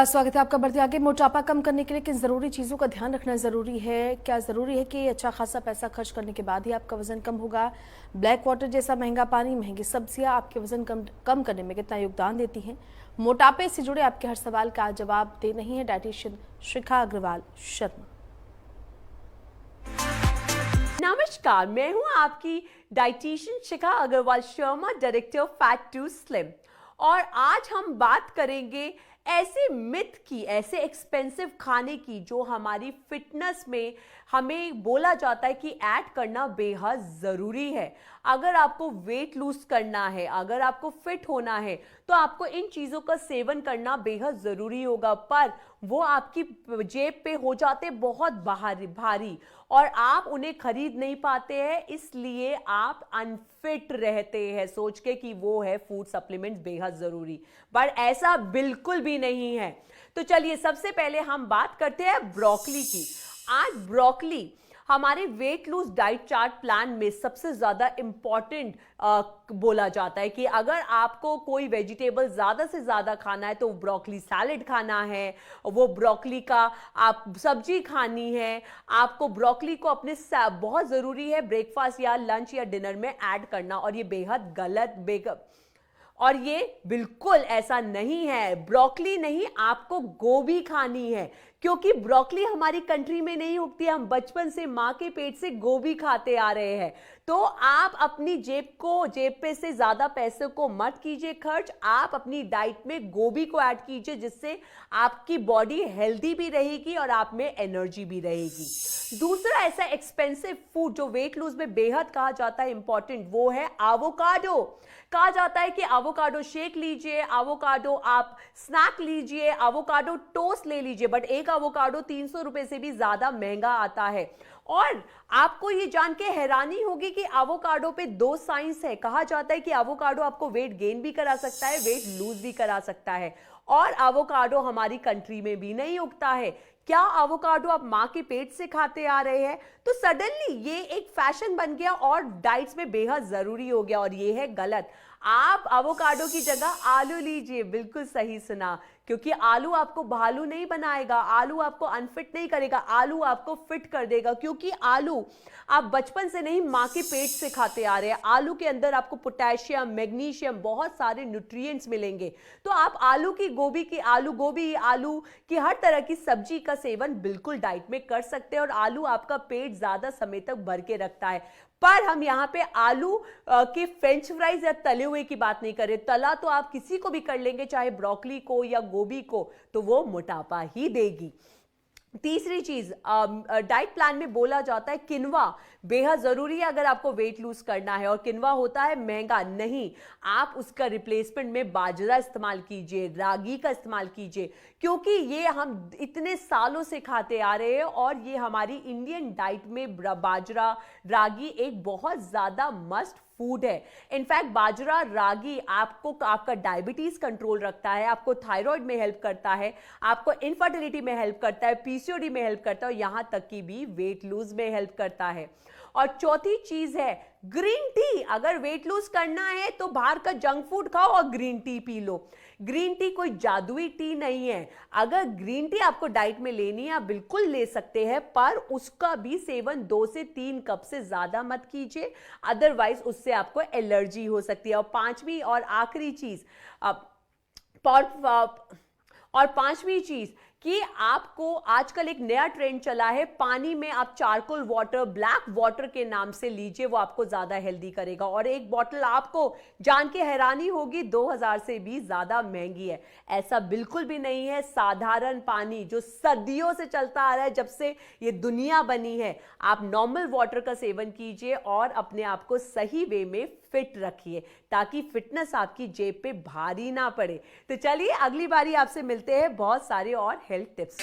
स्वागत है आपका। बढ़ते आगे, मोटापा कम करने के लिए किन जरूरी चीजों का ध्यान रखना जरूरी है? क्या जरूरी है कि अच्छा खासा पैसा खर्च करने के बाद ही आपका वजन कम होगा? ब्लैक वाटर जैसा महंगा पानी, महंगी सब्जियां आपके वजन कम करने में कितना योगदान देती हैं? मोटापे से जुड़े आपके हर सवाल का जवाब दे रही है डाइटिशियन शिखा अग्रवाल शर्मा। नमस्कार, मैं हूं आपकी dietitian Shikha Agarwal Sharma, director fat to slim. और आज हम बात करेंगे ऐसे मिथ की, ऐसे एक्सपेंसिव खाने की जो हमारी फिटनेस में हमें बोला जाता है कि ऐड करना बेहद ज़रूरी है। अगर आपको वेट लूज करना है, अगर आपको फिट होना है, तो आपको इन चीज़ों का सेवन करना बेहद ज़रूरी होगा, पर वो आपकी जेब पे हो जाते बहुत भारी और आप उन्हें खरीद नहीं पाते हैं, इसलिए आप अनफिट रहते हैं सोच के कि वो है फूड सप्लीमेंट्स बेहद ज़रूरी, पर ऐसा बिल्कुल भी नहीं है। तो चलिए सबसे पहले हम बात करते हैं ब्रोकली की। आज ब्रोकली हमारे weight lose diet chart plan में सबसे ज़्यादा इंपॉर्टेंट बोला जाता है कि अगर आपको कोई वेजिटेबल ज़्यादा से ज़्यादा खाना है तो ब्रोकली सैलेड खाना है, वो ब्रोकली का आप सब्जी खानी है, आपको ब्रोकली को अपने बहुत ज़रूरी है ब्रेकफास्ट या लंच या डिनर में ऐड करना, और ये बेहद गलत और ये बिल्कुल ऐसा नहीं है। ब्रोकली नहीं, आपको गोभी खानी है, क्योंकि ब्रोकली हमारी कंट्री में नहीं उगती है। हम बचपन से माँ के पेट से गोभी खाते आ रहे हैं। तो आप अपनी जेब पे से ज्यादा पैसे को मत कीजिए खर्च, आप अपनी डाइट में गोभी को ऐड कीजिए, जिससे आपकी बॉडी हेल्दी भी रहेगी और आप में एनर्जी भी रहेगी। दूसरा ऐसा एक्सपेंसिव फूड जो वेट लूज में बेहद कहा जाता है इंपॉर्टेंट, वो है एवोकाडो। कहा जाता है कि एवोकाडो शेक लीजिए, एवोकाडो आप स्नैक लीजिए, एवोकाडो टोस्ट ले लीजिए, बट एक एवोकाडो 300 रुपए से भी ज्यादा महंगा आता है। और आपको ये जान के हैरानी होगी कि एवोकाडो पे दो साइंस है। कहा जाता है कि एवोकाडो आपको वेट गेन भी करा सकता है, वेट लूज भी करा सकता है, और एवोकाडो हमारी कंट्री में भी नहीं उगता है। क्या एवोकाडो आप माँ के पेट से खाते आ रहे हैं? तो सडनली ये एक फैशन बन गया और डाइट्स में बेहद जरूरी हो गया, और ये है गलत। आप एवोकाडो की जगह आलू लीजिए। बिल्कुल सही सुना, क्योंकि आलू आपको भालू नहीं बनाएगा, आलू आपको अनफिट नहीं करेगा, आलू आपको फिट कर देगा, क्योंकि आलू आप बचपन से नहीं माँ के पेट से खाते आ रहे हैं। आलू के अंदर आपको पोटेशियम, मैग्नीशियम, बहुत सारे न्यूट्रिएंट्स मिलेंगे। तो आप आलू गोभी, आलू की हर तरह की सब्जी का सेवन बिल्कुल डाइट में कर सकते हैं, और आलू आपका पेट ज्यादा समय तक भर के रखता है। पर हम यहाँ पे आलू के फ्रेंच फ्राइज या तले हुए की बात नहीं कर रहे। तला तो आप किसी को भी कर लेंगे, चाहे ब्रोकली को या गोभी को, तो वो मोटापा ही देगी। तीसरी चीज, डाइट प्लान में बोला जाता है किनवा बेहद जरूरी है अगर आपको वेट लूज करना है, और किनवा होता है महंगा। नहीं, आप उसका रिप्लेसमेंट में बाजरा इस्तेमाल कीजिए, रागी का इस्तेमाल कीजिए, क्योंकि ये हम इतने सालों से खाते आ रहे हैं, और ये हमारी इंडियन डाइट में बाजरा, रागी एक बहुत ज्यादा मस्ट फूड है। इनफैक्ट बाजरा, रागी आपको आपका डायबिटीज कंट्रोल रखता है, आपको थायराइड में हेल्प करता है, आपको इनफर्टिलिटी में हेल्प करता है, पीसीओडी में हेल्प करता है, और यहां तक कि भी वेट लूज में हेल्प करता है। और चौथी चीज है ग्रीन टी। अगर वेट लूज करना है तो बाहर का जंक फूड खाओ और green tea P low. Green tea कोई जादुई टी नहीं है। अगर ग्रीन टी आपको डाइट में लेनी है, आप बिल्कुल ले सकते हैं, पर उसका भी सेवन 2 से 3 कप से ज्यादा मत कीजिए, अदरवाइज उससे आपको एलर्जी हो सकती है। और पांचवी और आखिरी चीज, पांचवी चीज कि आपको आजकल एक नया ट्रेंड चला है, पानी में आप चारकोल वाटर, ब्लैक वाटर के नाम से लीजिए, वो आपको ज्यादा हेल्दी करेगा। और एक बॉटल आपको जान के हैरानी होगी 2000 से भी ज्यादा महंगी है। ऐसा बिल्कुल भी नहीं है। साधारण पानी जो सदियों से चलता आ रहा है, जब से ये दुनिया बनी है, आप नॉर्मल वाटर का सेवन कीजिए और अपने आप को सही वे में फिट रखिए, ताकि फिटनेस आपकी जेब पे भारी ना पड़े। तो चलिए अगली बारी आपसे मिलते हैं बहुत सारे और हेल्थ टिप्स।